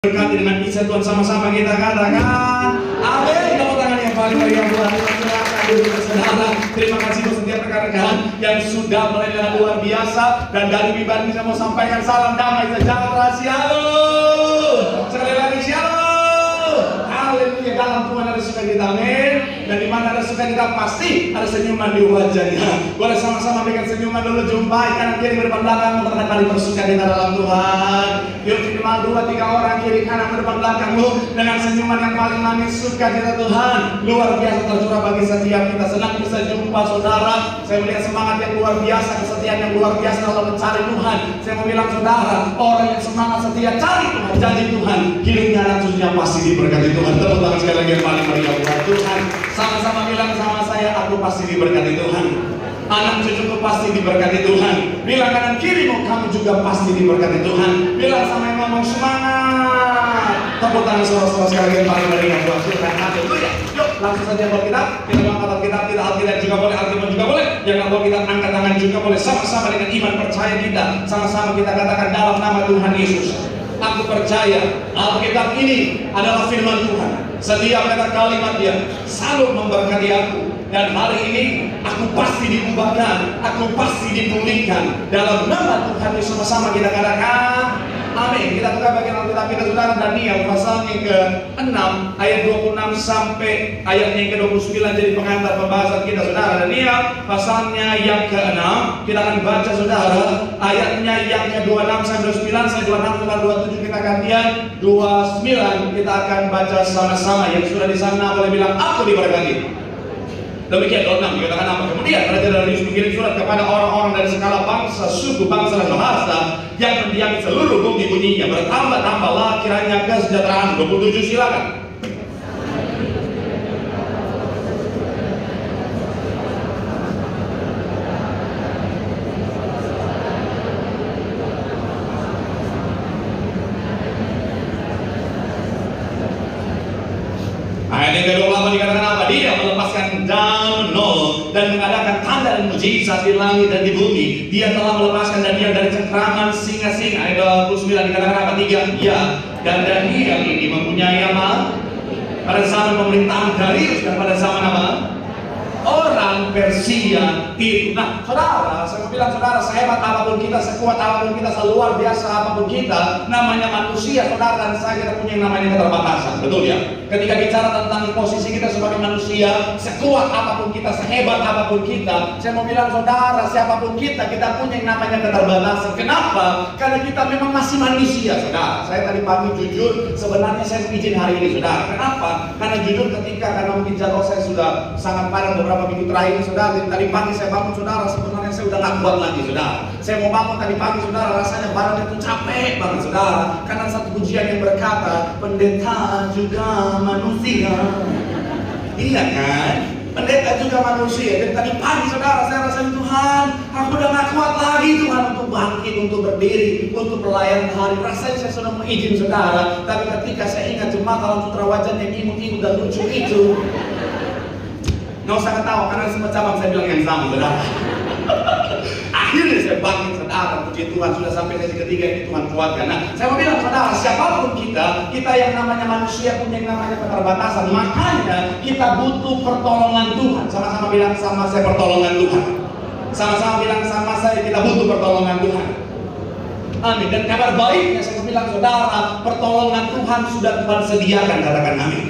Berkati dengan izin Tuhan, sama-sama kita katakan amin. Tepuk tangan yang paling meriah buat saudara. Terima kasih untuk setiap rekan-rekan yang sudah mulai dengan luar biasa. Dan dari pribadi saya mau sampaikan salam damai sejahtera, shalom. Sekali lagi shalom. Haleluya. Dalam Tuhan ada sukacita, amin. Dan di mana ada sukacita pasti ada senyuman di wajahnya. Boleh sama-sama berikan senyuman dulu, jumpai kanan kiri berdepan belakang, untuk kali bersukacita dalam Tuhan. Yuk minimal 2-3 orang kiri kanan berdepan belakangmu dengan senyuman yang paling manis, sukacita Tuhan luar biasa tercurah bagi setiap kita. Senang bisa jumpa saudara. Saya melihat semangat yang luar biasa, kesetiaan yang luar biasa dalam mencari Tuhan. Saya mau bilang saudara, orang yang semangat setia cari Tuhan, janji Tuhan, hidupnya dan cucunya pasti diberkati Tuhan. Tepuk tangan sekali lagi yang paling meriah buat Tuhan. Sama-sama bilang sama saya, aku pasti diberkati Tuhan. Anak cucuku pasti diberkati Tuhan. Bilang kanan kirimu, kamu juga pasti diberkati Tuhan. Bilang sama yang ngomong, semangat. Tepuk tangan saudara-saudara sekali yang paling meriah buat Tuhan. Haleluya. Yuk langsung saja Alkitab. Kita angkat Alkitab, kita Alkitab juga boleh, Alkitab juga boleh. Yang Alkitab angkat tangan juga boleh. Sama-sama dengan iman percaya kita. Sama-sama kita katakan dalam nama Tuhan Yesus, aku percaya Alkitab ini adalah firman Tuhan. Setiap kata kalimat dia selalu memberkati aku. Dan hari ini aku pasti diubahkan, aku pasti dipulihkan dalam nama Tuhan Yesus. Sama-sama kita katakan amin. Kita buka bagian Alkitab kita saudara, Daniel pasal yang ke-6 ayat 26 sampai ayatnya yang ke-29 jadi pengantar pembahasan kita saudara. Daniel pasalnya yang ke-6 kita akan baca saudara ayatnya yang ke-26 sampai 29. Saya 26 sampai 27 kita gantian, 29 kita akan baca sama-sama. Yang sudah di sana boleh bilang aku diberkati. Demikian 26 dikatakan apa? Kemudian Raja Darius mengirim surat kepada orang-orang dari segala bangsa, suku, bangsa, dan bahasa yang mendiami seluruh bumi bunyinya, bertambah-tambahlah kiranya kesejahteraan. 27 silakan. Ayat yang ke-28 dikatakan apa? Dia melepaskan Daniel dan mengadakan tanda dan mujizat di langit dan di bumi. Dia telah melepaskan Daniel dari cengkraman singa-singa. Ayat 29 dikatakan apa? 3. Ya, dan Daniel ini mempunyai apa? Pada zaman pemerintahan Darius dan pada zaman apa? Orang Persia itu. Nah saudara, saya bilang saudara, sehebat apapun kita, sekuat apapun kita, seluar biasa apapun kita, namanya manusia saudara, dan saya kita punya yang namanya keterbatasan, betul ya? Ketika bicara tentang posisi kita sebagai manusia, sekuat apapun kita, sehebat apapun kita, saya mau bilang saudara, siapapun kita punya yang namanya keterbatasan. Kenapa? Karena kita memang masih manusia saudara. Saya tadi pagi jujur, sebenarnya saya izin hari ini saudara. Kenapa? Karena jujur karena mungkin jadwal saya sudah sangat padat beberapa minggu terakhir saudara. Tadi pagi saya bangun saudara, sebenarnya saya udah gak kuat lagi saudara. Saya mau bangun tadi pagi saudara, rasanya badan itu capek banget saudara. Karena satu pujian yang berkata, pendeta juga manusia. Iya kan? Pendeta juga manusia. Dan tadi pagi saudara saya rasain, Tuhan, aku udah gak kuat lagi Tuhan untuk bangkit, untuk berdiri, untuk pelayan hari. Rasanya saya sudah mau izin saudara. Tapi ketika saya ingat jemaat dalam sutra wajah yang imut-imut dan lucu itu, nggak usah ketawa karena semua cabang saya bilang yang sama saudara. Akhirnya saya bangkit saudara, puji Tuhan sudah sampai sesi ketiga ini Tuhan kuatkan. Nah saya mau bilang saudara, siapapun kita yang namanya manusia punya yang namanya keterbatasan. Makanya kita butuh pertolongan Tuhan. Sama-sama bilang sama saya pertolongan Tuhan. Sama-sama bilang sama saya kita butuh pertolongan Tuhan. Amin. Dan kabar baiknya saya mau bilang saudara, pertolongan Tuhan sudah Tuhan sediakan, katakan amin.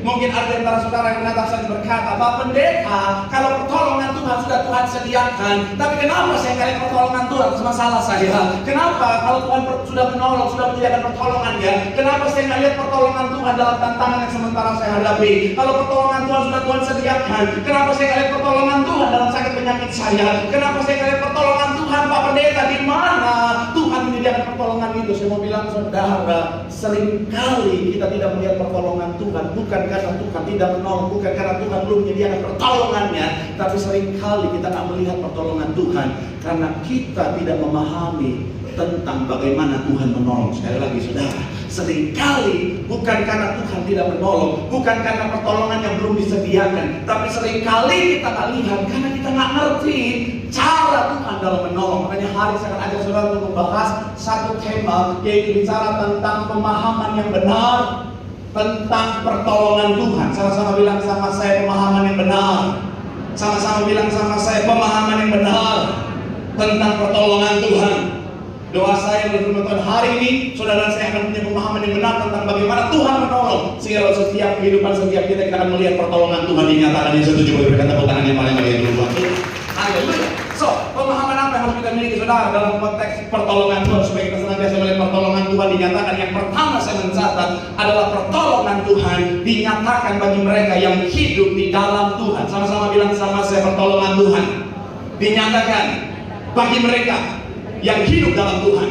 Mungkin ada antara saudara yang menatap saya berkata, Pak Pendeta, kalau pertolongan Tuhan sudah Tuhan sediakan, tapi kenapa saya kali pertolongan Tuhan? Itu masalah saya. Kenapa kalau Tuhan sudah menolong, sudah menyediakan pertolongannya, kenapa saya nggak lihat pertolongan Tuhan dalam tantangan yang sementara saya hadapi? Kalau pertolongan Tuhan sudah Tuhan sediakan, kenapa saya nggak lihat pertolongan Tuhan dalam sakit penyakit saya? Kenapa saya nggak lihat pertolongan Tuhan, Pak Pendeta? Di mana Tuhan menyediakan pertolongan itu? Saya mau bilang saudara, seringkali kita tidak melihat pertolongan Tuhan, bukan karena Tuhan tidak menolong, bukan karena Tuhan belum menyediakan pertolongannya, tapi seringkali kita tidak melihat pertolongan Tuhan karena kita tidak memahami tentang bagaimana Tuhan menolong. Sekali lagi saudara, Seringkali bukan karena Tuhan tidak menolong, bukan karena pertolongan yang belum disediakan, tapi seringkali kita nggak lihat karena kita nggak ngerti cara Tuhan dalam menolong. Makanya hari saya akan ajak saudara untuk membahas satu tema, yaitu bicara tentang pemahaman yang benar tentang pertolongan Tuhan. Sama-sama bilang sama saya, pemahaman yang benar. Sama-sama bilang sama saya, pemahaman yang benar tentang pertolongan Tuhan. Doa saya menurut Tuhan hari ini, saudara saya akan punya pemahaman yang benar tentang bagaimana Tuhan menolong, sehingga dalam setiap kehidupan setiap kita akan melihat pertolongan Tuhan dinyatakan. Yang setuju berikan tepuk tangan yang paling meriah dulu. Haleluya. So, pemahaman apa yang harus kita miliki saudara dalam konteks pertolongan Tuhan, supaya kita senantiasa melihat pertolongan Tuhan dinyatakan? Yang pertama saya mencatat adalah pertolongan Tuhan dinyatakan bagi mereka yang hidup di dalam Tuhan. Sama-sama bilang sama saya, pertolongan Tuhan dinyatakan bagi mereka yang hidup dalam Tuhan.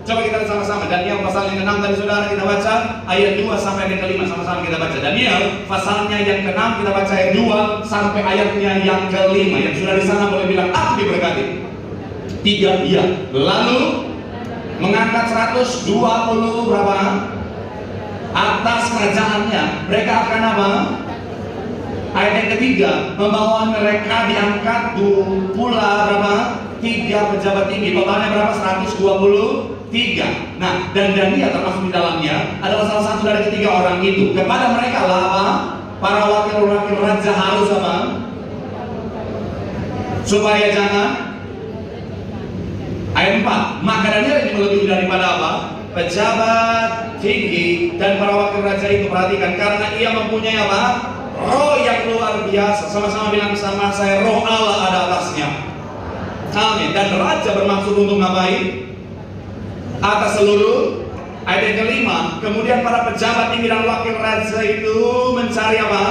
Coba kita lihat sama-sama Daniel pasal yang ke-6 tadi saudara kita baca ayat 2 sampai ayat ke-5, sama-sama kita baca. Daniel pasalnya yang ke-6 kita baca ayat 2 sampai ayatnya yang ke-5. Yang sudah di sana boleh bilang aku diberkati. 3 dia. Lalu mengangkat 120 berapa? Atas kerajaannya. Mereka akan apa? Ayat yang ketiga, membawa mereka diangkat pula berapa? 3 pejabat tinggi, totalnya berapa? 123. Nah, dan Daniel termasuk di dalamnya adalah salah satu dari ketiga orang itu. Kepada mereka lah apa? Para wakil-wakil raja harus apa? Supaya jangan. Ayat 4, maka Daniel ini melebihi daripada apa? Pejabat tinggi dan para wakil raja itu, perhatikan, karena ia mempunyai apa? Roh yang luar biasa. Sama-sama bilang sama saya, roh Allah ada atasnya. Amin. Dan raja bermaksud untuk ngapain? Atas seluruh. Ayat yang ke-5, kemudian para pejabat tinggi dan wakil raja itu mencari apa?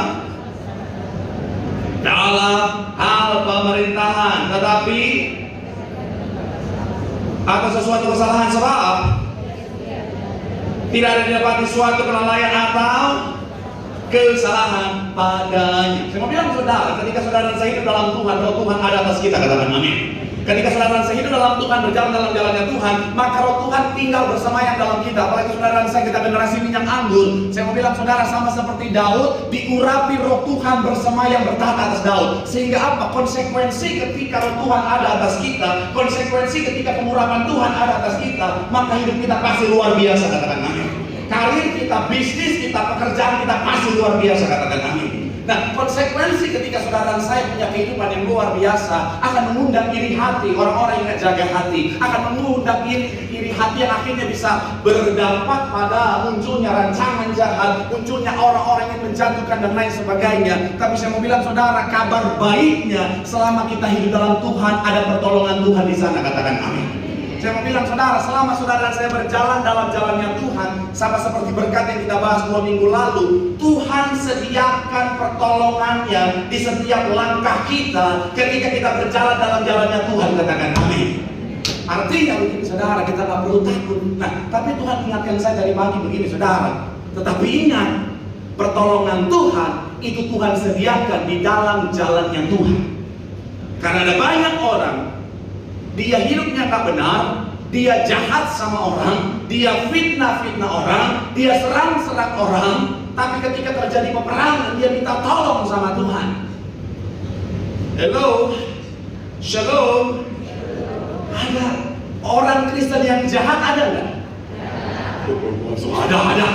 Dalam hal pemerintahan, tetapi atas sesuatu kesalahan, sebab tidak ada didapati suatu kelalaian atau kesalahan padanya. Saya mau bilang saudara, ketika saudara dan saya hidup dalam Tuhan, roh Tuhan ada atas kita, katakan amin. Ketika saudara dan saya hidup dalam Tuhan, berjalan dalam jalannya Tuhan, maka roh Tuhan tinggal bersemayam dalam kita. Apalagi saudara dan saya, kita generasi minyak anggur. Saya mau bilang saudara, sama seperti Daud, diurapi roh Tuhan bersemayam bertahta atas Daud. Sehingga apa? Konsekuensi ketika roh Tuhan ada atas kita, konsekuensi ketika pengurapan Tuhan ada atas kita, maka hidup kita pasti luar biasa, katakan amin. Karir kita, bisnis kita, pekerjaan kita pasti luar biasa, katakan amin. Nah, konsekuensi ketika saudara dan saya punya kehidupan yang luar biasa akan mengundang iri hati orang-orang yang jaga hati, akan mengundang iri hati yang akhirnya bisa berdampak pada munculnya rancangan jahat, munculnya orang-orang yang menjatuhkan dan lain sebagainya. Tapi saya mau bilang saudara, kabar baiknya selama kita hidup dalam Tuhan, ada pertolongan Tuhan di sana, katakan amin. Saya mau bilang saudara, selama saudara dan saya berjalan dalam jalannya Tuhan, sama seperti berkat yang kita bahas 2 minggu lalu, Tuhan sediakan pertolongannya di setiap langkah kita ketika kita berjalan dalam jalannya Tuhan, katakan amin. Artinya begini saudara, kita gak perlu takut. Nah, tapi Tuhan ingatkan saya dari pagi begini saudara, tetapi ingat, pertolongan Tuhan itu Tuhan sediakan di dalam jalannya Tuhan. Karena ada banyak orang, dia hidupnya tak benar, dia jahat sama orang, dia fitnah-fitnah orang, dia serang-serang orang, tapi ketika terjadi peperangan, dia minta tolong sama Tuhan. Hello, shalom. Ada orang Kristen yang jahat, ada nggak? Ada.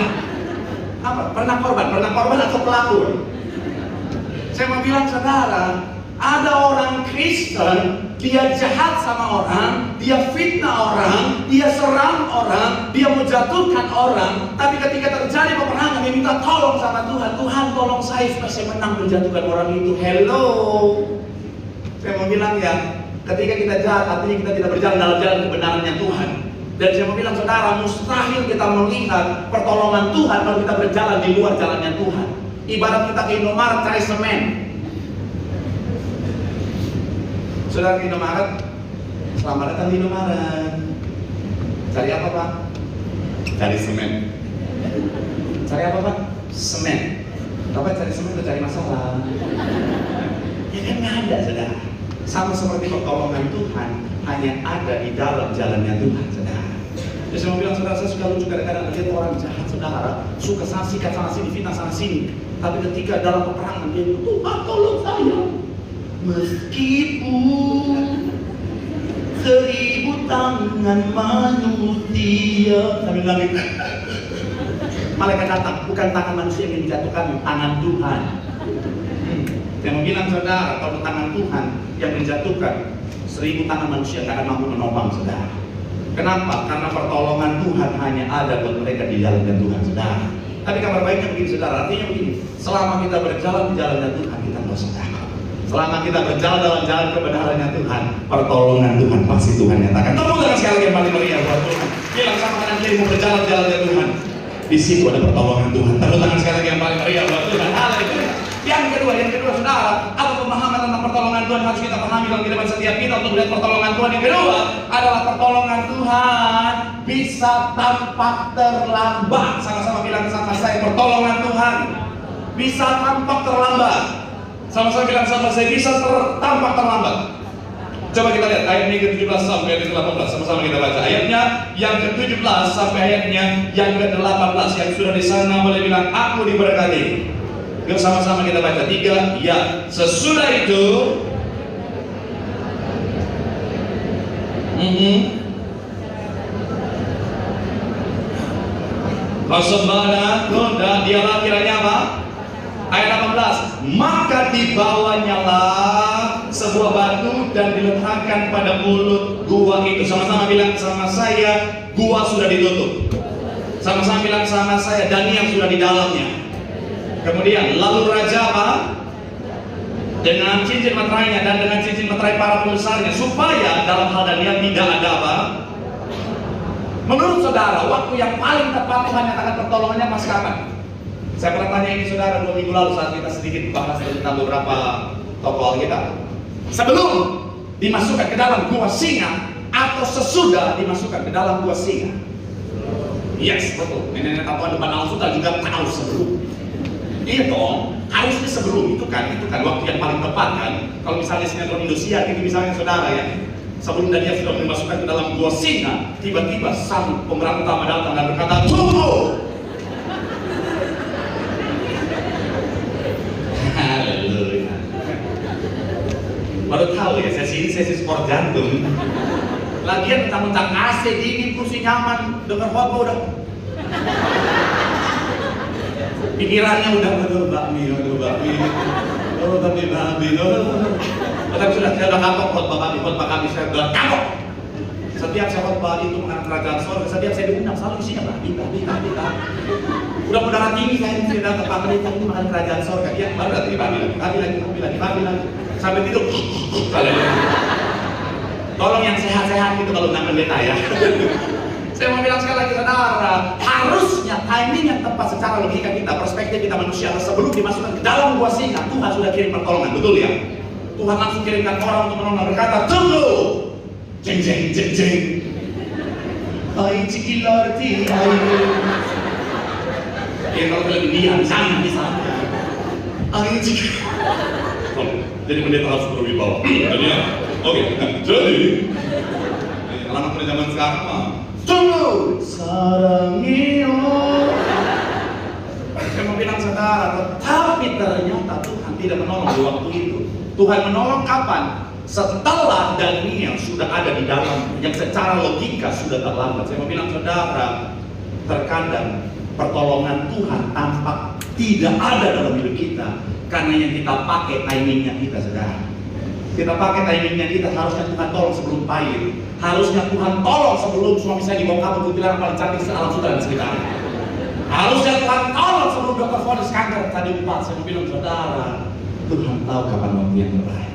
Apa? Pernah korban atau pelaku? Saya mau bilang saudara, ada orang Kristen, dia jahat sama orang, dia fitnah orang, dia serang orang, dia menjatuhkan orang, tapi ketika terjadi peperangan, dia minta tolong sama Tuhan. Tuhan tolong saya supaya saya menang menjatuhkan orang itu. Hello, saya mau bilang ya, ketika kita jahat, artinya kita tidak berjalan dalam jalan kebenarannya Tuhan. Dan saya mau bilang saudara, mustahil kita melihat pertolongan Tuhan kalau kita berjalan di luar jalannya Tuhan. Ibarat kita ke Indomaret cari semen. Saudara di Indomaret, selamat datang di Indomaret. Cari apa Pak? Cari semen. Cari apa Pak? Semen. Bapak cari semen atau cari masalah? Ya kan nggak ada saudara. Sama seperti pertolongan Tuhan hanya ada di dalam jalannya Tuhan saudara. Jadi saya mau bilang, saudara, saya suka lucu kadang-kadang lihat orang jahat, saudara, suka sikat sana sini, fitnah sana sini. Tapi ketika dalam peperangan dia bilang, Tuhan tolong saya. Meskipun 1000 tangan manusia, sambil bilang gitu. Malaikat datang, bukan tangan manusia yang dijatuhkan, tangan Tuhan. Saya mau bilang, saudara, kalau tangan Tuhan yang menjatuhkan, 1000 tangan manusia tidak akan mampu menopang saudara. Kenapa? Karena pertolongan Tuhan hanya ada buat mereka di jalannya Tuhan, saudara. Tapi kabar baiknya begini, saudara, artinya begini, selama kita berjalan di jalannya Tuhan, kita nggak usah takut. Selama kita berjalan dalam jalan kebenarannya Tuhan, pertolongan Tuhan pasti Tuhan nyatakan. Tepuk tangan sekali lagi yang paling meriah buat Tuhan. Bilang sama kanan kiri, mau berjalan di jalannya Tuhan. Di situ ada pertolongan Tuhan. Tepuk tangan sekali lagi yang paling meriah buat Tuhan. Haleluya. Yang kedua, saudara, apa pemahaman tentang pertolongan Tuhan harus kita pahami dalam kehidupan setiap kita untuk melihat pertolongan Tuhan. Yang kedua adalah pertolongan Tuhan bisa tampak terlambat. Sama-sama bilang sama saya, pertolongan Tuhan bisa tampak terlambat. Sama-sama bilang sama saya, bisa tampak terlambat. Coba kita lihat ayat yang ke-17 sampai ayat ke-18. Sama-sama kita baca ayatnya yang ke-17 sampai ayatnya yang ke-18. Yang sudah di sana boleh bilang, aku diberkati. Yuk sama-sama kita baca 3. Ya, sesudah itu Kosembana Gonda dialah kiranya apa? Ayat 18. Maka dibawanyalah sebuah batu dan diletakkan pada mulut gua itu. Sama-sama bilang sama saya, gua sudah ditutup. Sama-sama bilang sama saya, Daniel sudah di dalamnya. Kemudian lalu raja apa? Dengan cincin meterainya dan dengan cincin meterai para pembesarnya, supaya dalam hal Daniel tidak ada apa? Menurut saudara, waktu yang paling tepat Tuhan nyatakan pertolongannya pas kapan? Saya pernah tanya ini saudara 2 minggu lalu saat kita sedikit bahas tentang beberapa tokoh Alkitab. Sebelum dimasukkan ke dalam gua singa atau sesudah dimasukkan ke dalam gua singa? Yes, betul. Nenek tahuan depan Al-Sutra juga tahu sebelum. Iya dong, harusnya sebelum itu kan waktu yang paling tepat kan. Kalau misalnya sinetron Indosiar itu misalnya saudara ya, sebelum Daniel sudah dimasukkan ke dalam gua singa, tiba-tiba sang pemeran utama datang dan berkata, tunggu. Haleluya. Baru tahu ya, sesi sport jantung. Lagian mentang-mentang AC dingin, kursi nyaman, dengar khotbah udah. Pikirannya udah bakmi. Tapi sudah saya udah kapok khotbah kami saya udah kapok. Setiap saya khotbah itu mengenai kerajaan surga, setiap saya diundang selalu isinya babi. Udah mau darah tinggi saya datang ke Pak Pendeta ini makan kerajaan surga. Ya baru datang babi lagi. Sampai tidur. Tolong yang sehat-sehat itu kalau nggak pendeta ya. Saya mau bilang sekali lagi saudara, harusnya timing yang tepat secara logika kita, perspektif kita manusia, sebelum dimasukkan ke dalam gua singa, Tuhan sudah kirim pertolongan, betul ya? Tuhan langsung kirimkan orang untuk menolong, berkata, tunggu, jeng. Hai cikilarti, hai. Ya kalau lebih diam, jangan di sana. Hai cik. Jadi pendeta harus berwibawa. Jadi ya, oke. Jadi, anak pada zaman sekarang mah. Tunggu, sarangio. Saya mau bilang saudara, tapi ternyata Tuhan tidak menolong di waktu itu. Tuhan menolong kapan? Setelah Daniel sudah ada di dalam, yang secara logika sudah terlambat. Saya mau bilang saudara, terkadang pertolongan Tuhan tampak tidak ada dalam hidup kita karena yang kita pakai timingnya kita saudara. Kita pakai timingnya kita, harusnya Tuhan tolong sebelum pahit. Harusnya Tuhan tolong sebelum suami saya dibawa kabur ke bilang paling cantik se-alam Sutra dan sekitarnya. Harusnya Tuhan tolong sebelum dokter vonis kanker tadi 4. Saya mau bilang saudara, Tuhan tahu kapan waktu yang terbaik.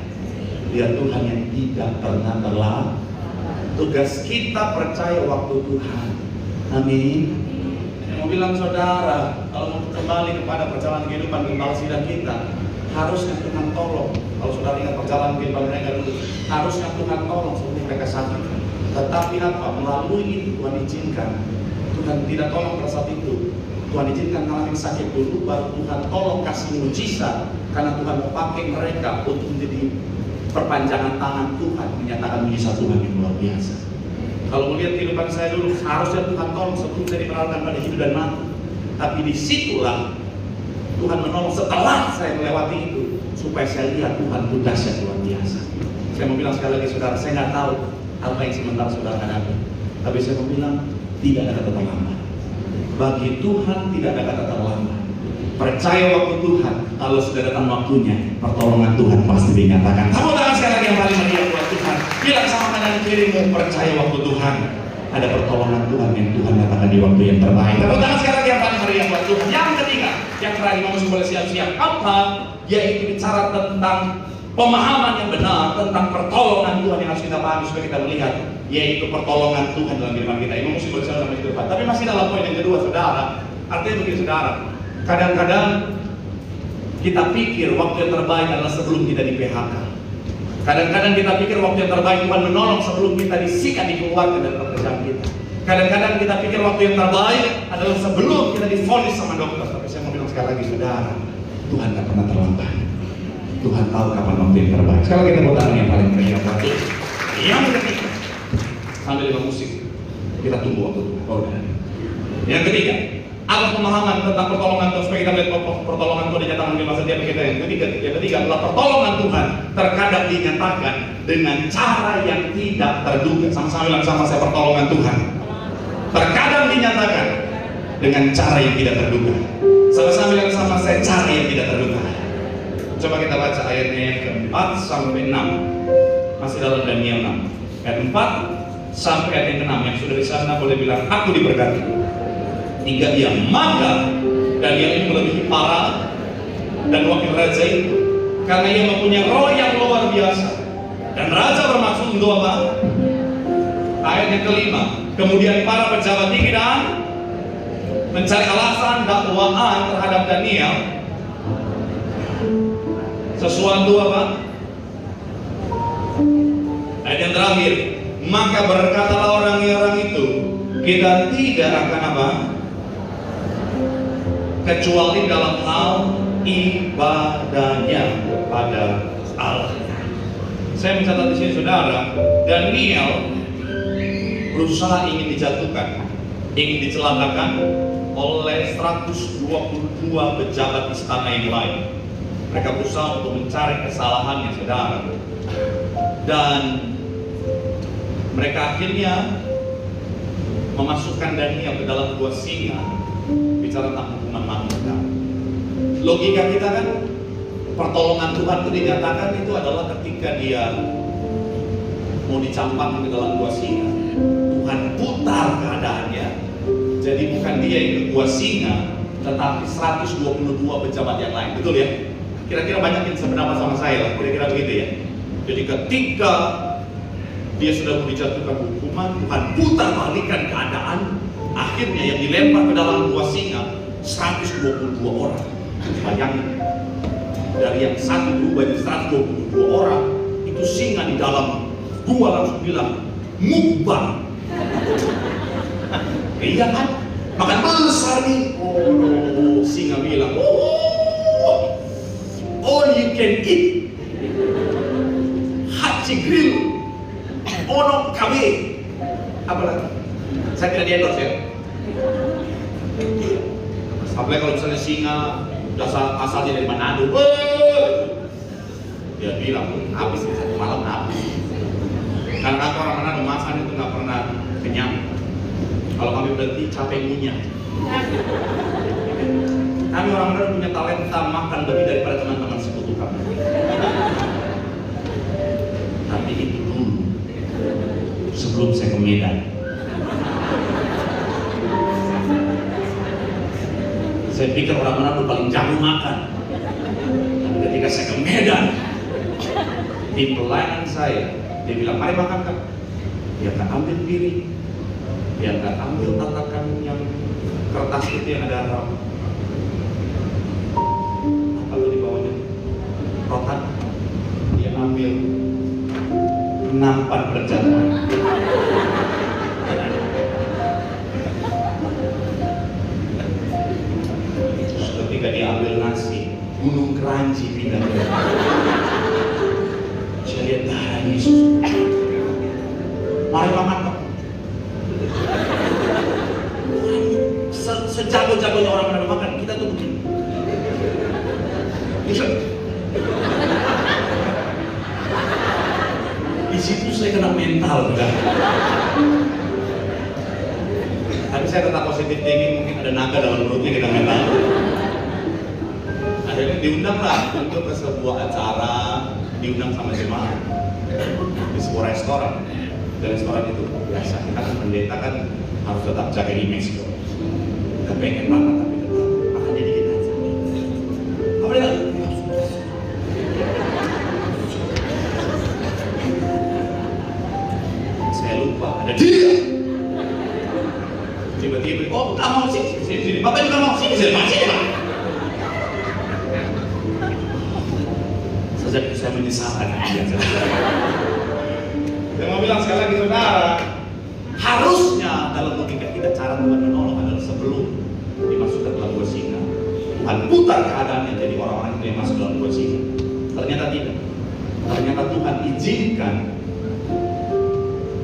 Dia Tuhan yang tidak pernah terlambat. Tugas kita percaya waktu Tuhan. Amin. Saya mau bilang saudara, kalau mau kembali kepada perjalanan kehidupan gembala sidang kita, harusnya Tuhan tolong. Kalau sudah ingat perjalanan kehidupan mereka dulu, harusnya Tuhan tolong sebelum mereka sakit. Tetapi apa? Melalui itu Tuhan izinkan. Tuhan tidak tolong pada saat itu. Tuhan izinkan ngalamin sakit dulu, baru Tuhan tolong kasih mujizat. Karena Tuhan mau pakai mereka untuk menjadi perpanjangan tangan Tuhan, menyatakan mujizat Tuhan yang luar biasa. Kalau melihat kehidupan saya dulu, seharusnya Tuhan tolong sebelum saya diperalkan pada hidup dan mati. Tapi disitulah Tuhan menolong setelah saya melewati itu, supaya saya lihat Tuhan itu dahsyat luar biasa. Saya mau bilang sekali lagi saudara, saya nggak tahu apa yang sementara saudara hadapi, tapi saya mau bilang tidak ada kata terlambat. Bagi Tuhan tidak ada kata terlambat. Percaya waktu Tuhan, kalau sudah datang waktunya, pertolongan Tuhan pasti dinyatakan. Tepuk tangan sekali lagi yang paling meriah buat Tuhan. Bilang sama kanan kirimu, percaya waktu Tuhan, ada pertolongan Tuhan yang Tuhan nyatakan di waktu yang terbaik. Tepuk tangan sekali lagi yang paling meriah buat Tuhan. Yang ketiga, yang terakhir, kamu boleh siap-siap apa? Yaitu bicara tentang pemahaman yang benar tentang pertolongan Tuhan yang harus kita pahami supaya kita melihat, yaitu pertolongan Tuhan dalam kehidupan kita. Ini mesti bersama sama itu, tapi masih dalam poin yang kedua, saudara. Artinya begini, saudara. Kadang-kadang kita pikir waktu yang terbaik adalah sebelum kita di PHK. Kadang-kadang kita pikir waktu yang terbaik Tuhan menolong sebelum kita disikat, dikeluarkan dari pekerjaan kita. Kadang-kadang kita pikir waktu yang terbaik adalah sebelum kita divonis sama dokter. Tapi saya mau bilang sekali lagi, saudara, Tuhan tidak pernah terlambat. Tuhan tahu kapan waktu yang terbaik. Sekarang kita buat tangan yang paling meriah buat Tuhan. Yang ketiga, sambil lima musik, kita tunggu waktu Tuhan. Yang ketiga, apa pemahaman tentang pertolongan Tuhan supaya kita melihat pertolongan Tuhan dinyatakan di masa tiap kita. Yang ketiga adalah pertolongan Tuhan terkadang dinyatakan dengan cara yang tidak terduga. Sama-sama bilang sama saya, pertolongan Tuhan terkadang dinyatakan dengan cara yang tidak terduga. Sama-sama bilang sama saya, cara yang tidak terduga. Coba kita baca ayatnya yang ke-4 sampai 6. Masih dalam Daniel 6. Ayat 4 sampai ayat yang ke-6. Yang sudah di sana boleh bilang, aku diberkati. 3 dia, maka Daniel ini melebihi para dan wakil raja itu, karena ia mempunyai roh yang luar biasa. Dan raja bermaksud untuk apa? Ayat yang ke-5, kemudian para pejabat tinggi dan mencari alasan dakwaan terhadap Daniel sesuatu apa? Ayat yang terakhir, maka berkatalah orang-orang itu, kita tidak akan apa? Kecuali dalam hal ibadahnya kepada Allah. Saya mencatat di sini, saudara, Daniel berusaha ingin dijatuhkan, ingin dicelakakan oleh 122 pejabat istana yang lain. Mereka berusaha untuk mencari kesalahannya, saudara, dan mereka akhirnya memasukkan Daniel ke dalam gua singa. Bicara tentang hukuman manusia. Logika kita kan, pertolongan Tuhan itu dinyatakan itu adalah ketika dia mau dicampakkan ke dalam gua singa. Tuhan putar keadaannya, jadi bukan dia yang ke gua singa, tetapi 122 pejabat yang lain. Betul ya? Kira-kira banyak yang sependapat sama saya lah, kira-kira begitu ya. Jadi ketika dia sudah mau dijatuhkan hukuman, Tuhan putar balikan keadaan. Akhirnya yang dilempar ke dalam gua singa 122 orang. Bayangin, dari yang satu berubah jadi 122 orang, itu singa di dalam gua langsung bilang mukbang. Iya kan? Makan besar nih. Oh, singa bilang, oh, all you can eat. Haji grill, ono kabe. Apa lagi? Saya tidak di-endorse ya. Apalagi kalau misalnya singa asalnya dari Manado, dia bilang habis ya, satu malam habis. Karena kata orang Manado makan itu nggak pernah kenyang. Kalau kami berarti capek ngunyah. Kami orang Manado punya talenta makan lebih daripada teman-teman sekutu kami. Tapi itu dulu sebelum saya ke Medan. Saya pikir orang Manado paling jago makan. Tapi ketika saya ke Medan, di pelayanan saya, dia bilang, mari makan kan. Dia tak ambil piring, dia tak ambil tatakan yang kertas itu yang ada apa tuh di bawahnya, rotan. Dia ambil nampan berjamaah. Ketika dia ambil nasi, gunung keranji pindah. Saya lihat darah Yesus. Mari makan Pak. sejago-jagonya orang pada makan, kita tuh begini. Di situ saya kena mental juga. Tapi saya tetap positif thinking, mungkin ada naga dalam perutnya kena mental. Akhirnya diundang lah untuk ke sebuah acara, diundang sama jemaat di sebuah restoran. Di restoran itu biasa, kita kan pendeta kan harus tetap jaga image dong. Kita pengen banget tapi tetap makan jadi kita aja. Apa dia? Saya lupa ada dia. Tiba-tiba, oh nggak mau sini, bapak juga mau sini, Pak. Saya menyesalkan dia. Saya mau bilang sekali lagi saudara, harusnya dalam logika kita cara Tuhan menolong adalah sebelum dimasukkan dalam gua singa, Tuhan putar keadaannya jadi orang-orang itu yang masuk dalam gua singa. Ternyata tidak. Ternyata Tuhan izinkan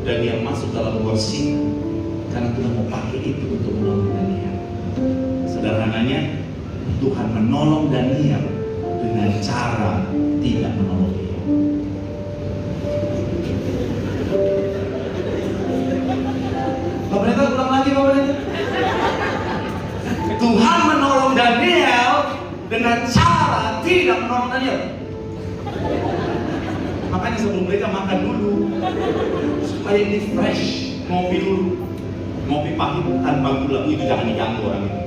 dan yang masuk dalam gua singa karena Tuhan mau pakai itu untuk menolong Daniel. Sederhananya, Tuhan menolong Daniel dengan cara tidak menolong dia. Bapak Pendeta ulang lagi, Bapak Pendeta. Tuhan menolong Daniel dengan cara tidak menolong Daniel. Makanya sebelum mereka makan dulu supaya ini fresh, ngopi dulu. Ngopi pahit tanpa gula itu jangan diganggu orang itu.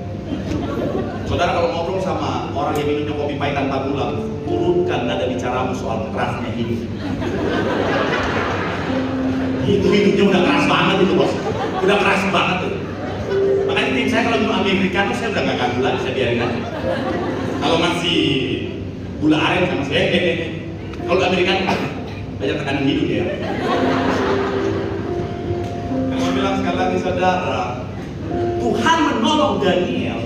Saudara kalau ngobrol sama orang yang minumnya kopi pahit tanpa gula, turunkan nada bicaramu soal kerasnya hidup. Itu hidupnya udah keras banget itu bos, udah keras banget tuh. Makanya tim saya kalau minum Americano saya udah gak ganggu lagi, saya biarin aja. Kalau masih gula aren saya masih Kalau Americano banyak tekanan hidup ya. Saya bilang sekali lagi saudara, Tuhan menolong Daniel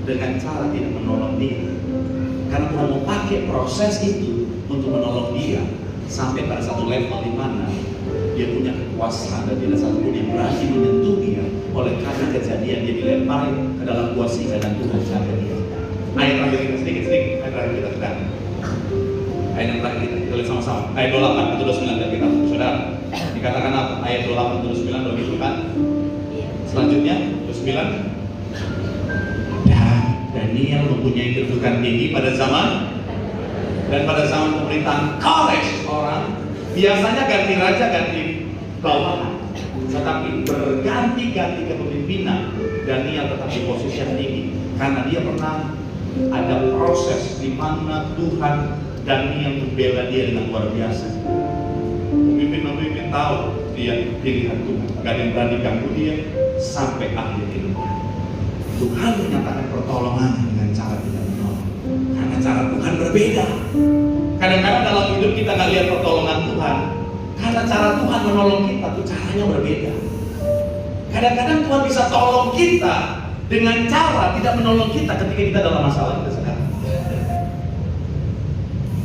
dengan cara tidak menolong dia. Karena Tuhan mau pakai proses itu untuk menolong dia sampai pada satu level di mana dia punya kekuasaan dan tidak satu pun yang berani menyentuh dia. Oleh karena kejadian dia dilempar ke dalam gua singa dan Tuhan jaga dia. Ayat terakhir kita sedikit, ayat terakhir kita sedang. Ayat yang terakhir kita lihat sama-sama. Ayat 28 atau 29 dari kita, saudara. Dikatakan apa? Ayat 28 atau 29 begitu kan? Selanjutnya 29. Daniel mempunyai kedudukan tinggi pada zaman dan pada zaman pemerintahan Koresh orang biasanya ganti raja ganti bawahan, tetapi berganti-ganti kepemimpinan Daniel tetap di posisi yang tinggi karena dia pernah ada proses di mana Tuhan Daniel membela dia dengan luar biasa. Pemimpin tahu dia pilihan Tuhan, gak ada yang berani ganggu dia sampai akhir hidup. Tuhan menyatakan pertolongan dengan cara tidak menolong. Karena cara Tuhan berbeda. Kadang-kadang dalam hidup kita nggak lihat pertolongan Tuhan, karena cara Tuhan menolong kita tuh caranya berbeda. Kadang-kadang Tuhan bisa tolong kita dengan cara tidak menolong kita ketika kita dalam masalah kita sekarang.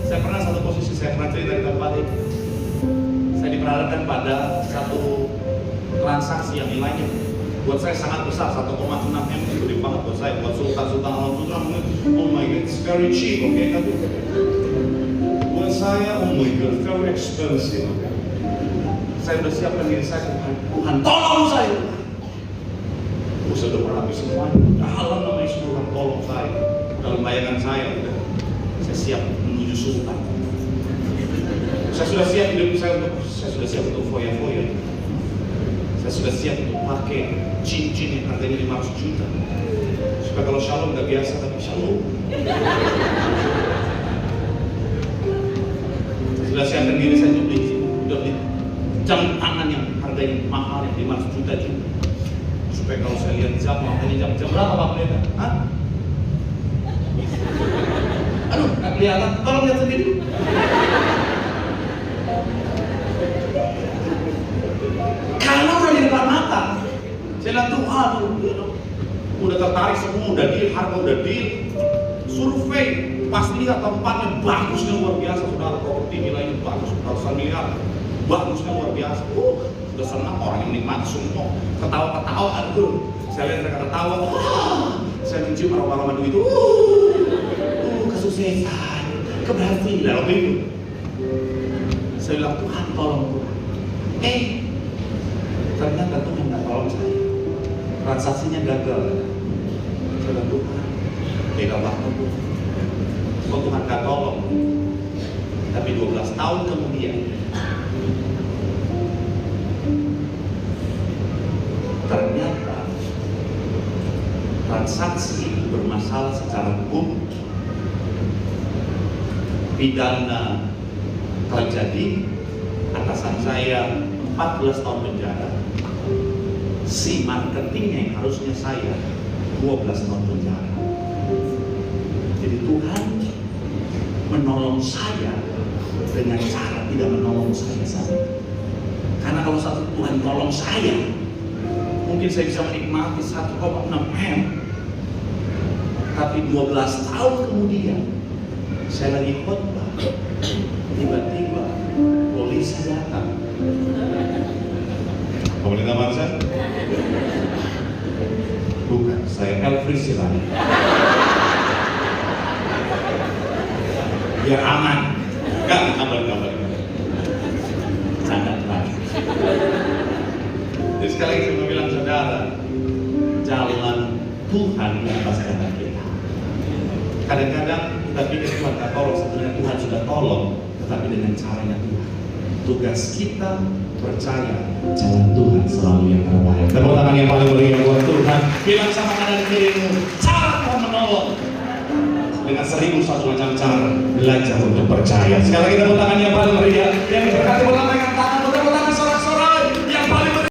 Saya pernah satu posisi, saya pernah cerita di tempat ini. Saya diperhadapkan pada satu transaksi yang nilainya buat saya sangat besar, 1,6 M itu gede banget buat saya, buat sultan-sultan alam putra mungkin, oh my god, it's very cheap, oke? Tapi buat saya, oh my god, very expensive, oke? Saya udah siapkan diri saya, Tuhan tolong saya. Saya udah berhabis semuanya, dalam nama Yesus Tuhan tolong saya. Dalam bayangan saya, saya siap menuju sultan. Saya sudah siap hidup saya sudah siap untuk foya-foya. Saya sudah siap untuk pakai cincin yang harganya 500 juta supaya kalau shalom gak biasa tapi shalom. Saya sudah siapkan diri saya untuk beli jam tangan yang harganya mahal yang 500 juta juga supaya kalau saya lihat jam harganya jam berapa Pak Pendeta? Hah? Aduh, gak kelihatan, tolong lihat sendiri. Karena udah di depan mata, saya lihat Tuhan udah tertarik semua, udah deal, harga udah deal, survei, pas lihat tempatnya bagusnya luar biasa, saudara, properti nilainya bagus, ratusan miliar, bagusnya luar biasa. Udah senang orang yang menikmati semua, ketawa-ketawa, aduh, Saya lihat mereka tertawa, saya mencium aroma-aroma duit itu, kesuksesan, keberhasilan, waktu itu. Saya bilang, Tuhan tolong Tuhan. Ternyata Tuhan nggak tolong saya. Transaksinya gagal. Saya bilang, Tuhan, tega banget Tuhan. Kok Tuhan nggak tolong? Tapi 12 tahun kemudian, ternyata transaksi itu bermasalah secara hukum, pidana terjadi, atasan saya 14 tahun penjara, si marketingnya yang harusnya saya 12 tahun penjara. Jadi Tuhan menolong saya dengan cara tidak menolong saya saat itu. Karena kalau satu Tuhan tolong saya, mungkin saya bisa menikmati 1,6 M. Tapi 12 tahun kemudian, saya lagi khotbah, tiba-tiba polisi datang. Pemerintah bangsa? Bukan, saya Elfri Silani. Biar aman. Enggak, kabar. Canda lagi. Jadi sekali lagi saya mau bilang saudara, jalan Tuhan di atas kehendak kita. Kadang-kadang kita pikir Tuhan tak tolong, sebenarnya Tuhan sudah tolong, tetapi dengan caranya Tuhan. Tugas kita percaya jalan Tuhan selalu yang terbaik. Tepuk tangan yang paling meriah buat Tuhan. Bilang sama kanan kirimu, cara Tuhan menolong. Dengan 1001 macam cara belajar untuk percaya. Sekali lagi tepuk tangan yang paling meriah. Yang berkati pertama yang